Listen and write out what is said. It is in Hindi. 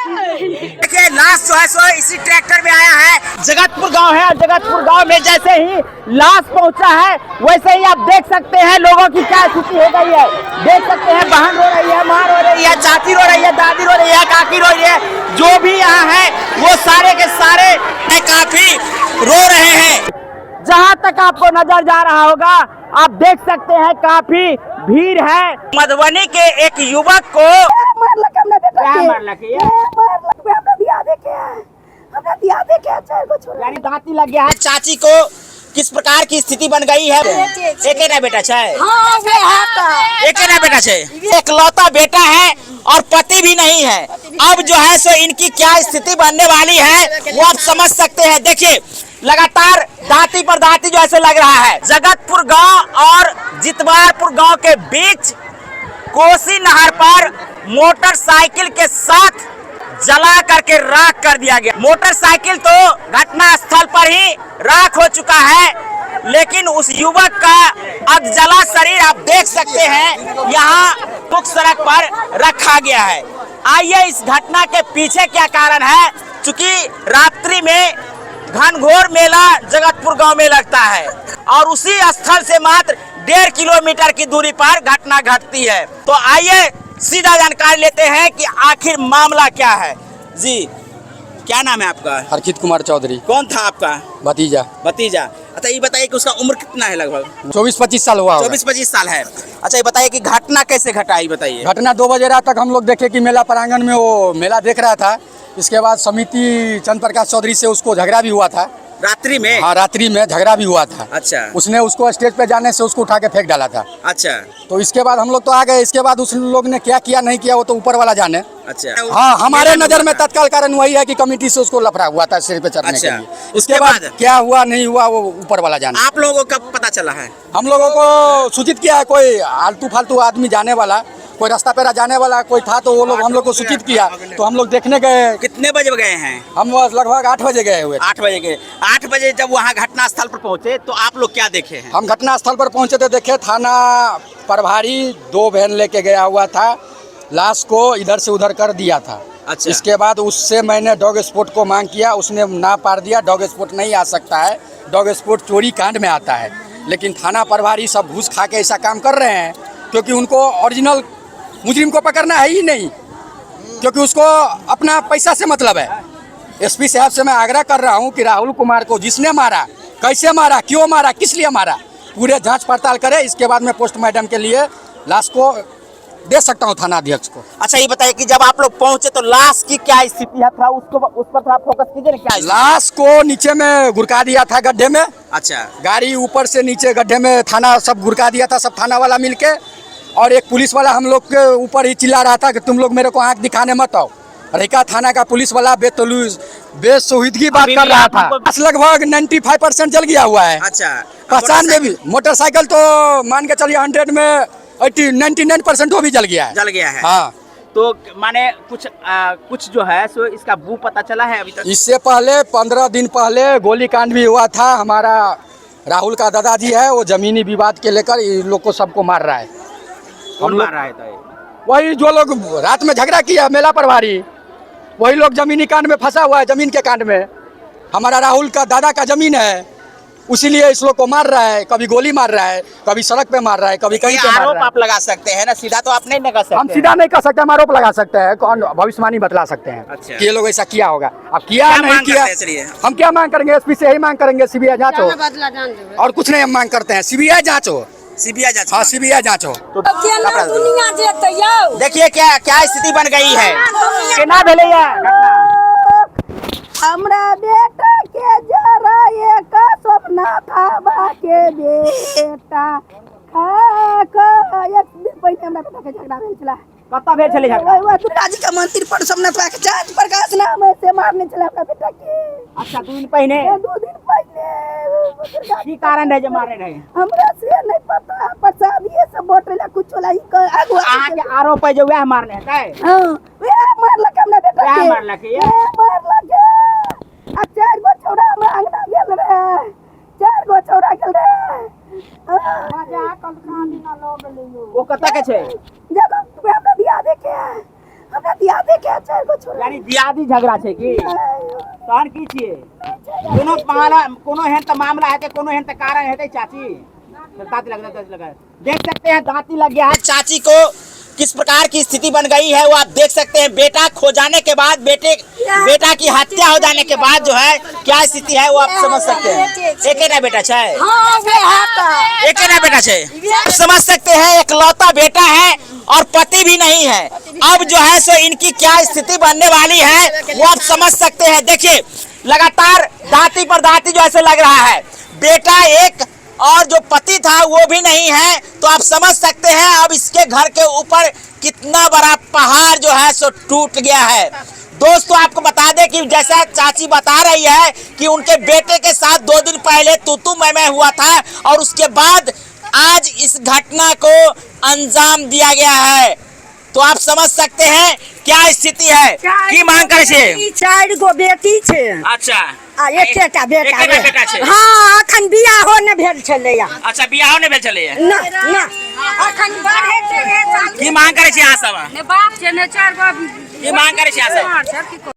देखिए लाश जो है सो इसी ट्रैक्टर में आया है। जगतपुर गांव है, जगतपुर गांव में जैसे ही लाश पहुंचा है वैसे ही आप देख सकते हैं लोगों की क्या स्थिति हो गई है। देख सकते हैं बहन रो रही है, माँ रो रही है, चाची रो रही है, दादी रो रही है, काकी रो रही है, जो भी यहाँ है वो सारे के सारे काफी रो रहे हैं। जहाँ तक आपको नजर जा रहा होगा आप देख सकते हैं काफी भीड़ है। मधुबनी के एक युवक को दांती लग गया है। चाची को किस प्रकार की स्थिति बन गई है? एक ना बेटा है, एक ना बेटा है, एकलौता बेटा है और पति भी नहीं है। अब जो है सो इनकी क्या स्थिति बनने वाली है वो आप समझ सकते हैं। देखिए लगातार दांती पर दांती जो ऐसे लग रहा है। जगतपुर गांव और जितवारपुर गांव के बीच कोसी नहर पर मोटरसाइकिल के साथ जला करके राख कर दिया गया। मोटरसाइकिल तो घटना स्थल पर ही राख हो चुका है, लेकिन उस युवक का अधजला शरीर आप देख सकते हैं यहाँ मुख्य सड़क पर रखा गया है। आइए इस घटना के पीछे क्या कारण है। चूंकि रात्रि में घनघोर मेला जगतपुर गांव में लगता है और उसी स्थल से मात्र 1.5 किलोमीटर की दूरी पर घटना घटती है। तो आइए सीधा जानकारी लेते हैं कि आखिर मामला क्या है। जी क्या नाम है आपका? हरकित कुमार चौधरी। कौन था आपका? भतीजा। भतीजा। अच्छा ये बताइए कि उसका उम्र कितना है? लगभग 24-25 साल हुआ। 24-25 साल है। अच्छा ये बताइए कि घटना कैसे घटा, ये बताइए। घटना 2 बजे रात तक हम लोग देखे कि मेला प्रांगण में वो मेला देख रहा था। इसके बाद समिति चंद्र प्रकाश चौधरी से उसको झगड़ा भी हुआ था रात्रि में। हाँ रात्रि में झगड़ा भी हुआ था। अच्छा। उसने उसको स्टेज पे जाने से उसको उठा के फेंक डाला था। अच्छा। तो इसके बाद हम लोग तो आ गए। इसके बाद उस लोग ने क्या किया नहीं किया वो तो ऊपर वाला जाने। अच्छा। हाँ हमारे नजर में तत्काल कारण वही है कि कमेटी से उसको लफड़ा हुआ था सिर पे चढ़ने के लिए। उसके बाद क्या हुआ नहीं हुआ वो ऊपर वाला जाने। आप लोगों को कब पता चला है? हम लोगों को सूचित किया है। कोई आलतू फालतू आदमी जाने वाला, कोई रास्ता पे जाने वाला कोई था तो वो लोग हम लोग को सूचित किया तो हम लोग देखने गए। कितने बजे गए हैं? हम लगभग 8 बजे गए हुए। 8 बजे गए। 8 बजे जब वहाँ घटना स्थल पर पहुँचे तो आप लोग क्या देखे हैं? हम घटना स्थल पर पहुँचे तो देखे थाना प्रभारी 2 वैन लेके गया हुआ था, लाश को इधर से उधर कर दिया था। अच्छा। इसके बाद उससे मैंने डॉग स्पॉट को मांग किया, उसने ना पार दिया। डॉग स्पॉट नहीं आ सकता है, डॉग स्पॉट चोरी कांड में आता है। लेकिन थाना प्रभारी सब घूस खा के ऐसा काम कर रहे हैं क्योंकि उनको ओरिजिनल मुजरिम को पकड़ना है ही नहीं, क्योंकि उसको अपना पैसा से मतलब है। एसपी साहब से मैं आग्रह कर रहा हूं कि राहुल कुमार को जिसने मारा, कैसे मारा, क्यों मारा, किस लिए मारा, पूरे जांच पड़ताल करे। इसके बाद मैं पोस्टमार्टम के लिए लाश को दे सकता हूं थाना अध्यक्ष को। अच्छा ये बताइए कि जब आप लोग पहुंचे तो लाश की क्या स्थिति है, थोड़ा उसको उस पर थोड़ा फोकस कीजिए ना। क्या लाश को नीचे में गुरका दिया था गड्ढे में। अच्छा। गाड़ी ऊपर से नीचे गड्ढे में थाना सब गुरका दिया था, सब थाना वाला मिलके। और एक पुलिस वाला हम लोग के ऊपर ही चिल्ला रहा था कि तुम लोग मेरे को आंख दिखाने मत आओ। रेखा थाना का पुलिस वाला बेसुहिदगी बात कर रहा था। लगभग 95% जल गया हुआ है। अच्छा। पहचान में भी मोटरसाइकिल तो मान के चलिए 100 में 99% वो भी जल गया है। जल गया है। हाँ तो माने कुछ जो है सो इसका बू पता चला है अभी तक? इससे पहले 15 दिन पहले गोली कांड भी हुआ था। हमारा राहुल का दादाजी है, वो जमीनी विवाद के लेकर इन लोग को सबको मार रहा है। कौन मार रहा है? तो वही जो लोग रात में झगड़ा किया मेला प्रभारी, वही लोग जमीनी कांड में फंसा हुआ है। जमीन के कांड में हमारा राहुल का दादा का जमीन है, उसीलिए इस लोग को मार रहा है। कभी गोली मार रहा है, कभी सड़क पे मार रहा है, कभी कहीं पे मार रहा है। आप लगा सकते हैं ना, सीधा तो आप नहीं लगा सकते। हम सीधा नहीं कर सकते, हम आरोप लगा सकते हैं। कौन भविष्यवाणी बतला सकते हैं। अच्छा। कि ये लोग ऐसा किया होगा। अब किया नहीं किया हम क्या मांग करेंगे? एसपी से यही मांग करेंगे सीबीआई जांच हो, और कुछ नहीं हम मांग करते हैं। सीबीआई जांच हो, सीबीआई जांच। हाँ सीबीआई जांच हो। देखिए क्या क्या स्थिति बन गई है। हमरा बेटा के जरा एक सपना था बाके बेटा एक दिन पहले हमरा बेटा के झगड़ा भेल छला। कत्ता भेल छले झगड़ा? ओए दुर्गा जी का मंदिर पर सोमनाथ के चांद प्रकाश नाम से मारने छला हमरा बेटा के। अच्छा 2 दिन पहले? 2 दिन पहले। की कारण रहे जो मारने रहे? हमरा से नहीं पता, प्रसादिए से बोटला कुछ लाई आगु आहा के आरोप है जो वह मारने है। हां वे मारलक हमरा बेटा के। मारलक ये मारलक। आ 4 गो छौड़ा हमरा अंगना गेल रहे, 4 गो छौड़ा गेल रहे। वो कत्ता के छे? जब हमरा बियाह देखे हमरा दियादे के 4 गो छोरा यानी दियादी झगड़ा छे की तहन की छिए कोनो कोनो हेन त मामला है कोनो हेन त कारण है चाची दांती लगा देख सकते हैं दांती लग गया है चाची को किस प्रकार की स्थिति बन गई है वो आप देख सकते हैं। बेटा खो जाने के बाद बेटा की हत्या हो जाने के बाद जो है क्या स्थिति है वो आप समझ सकते हैं। एक बेटा छे एक बेटा छे आप समझ सकते हैं एकलौता बेटा है और पति भी नहीं है। अब जो है सो इनकी क्या स्थिति बनने वाली है वो आप समझ सकते हैं। देखिए लगातार दांती पर दांती जो ऐसे लग रहा है। बेटा एक और जो पति था वो भी नहीं है तो आप समझ सकते हैं अब इसके घर के ऊपर कितना बड़ा पहाड़ जो है सो टूट गया है। दोस्तों आपको बता दें कि जैसा चाची बता रही है कि उनके बेटे के साथ 2 दिन पहले तू मैं हुआ था और उसके बाद आज इस घटना को अंजाम दिया गया है। तो आप समझ सकते हैं क्या स्थिति है की मांग करे छे 4 गो बेटी छे। अच्छा आ एकेटा बेटा छे। हां अखन बियाहो ने भेल छले। अच्छा बियाहो ने भेल छले ना ना अखन बढ़े छे की मांग करे छे अहाँ सब ने बाप छे ने 4 गो की मांग करे छे अहाँ सब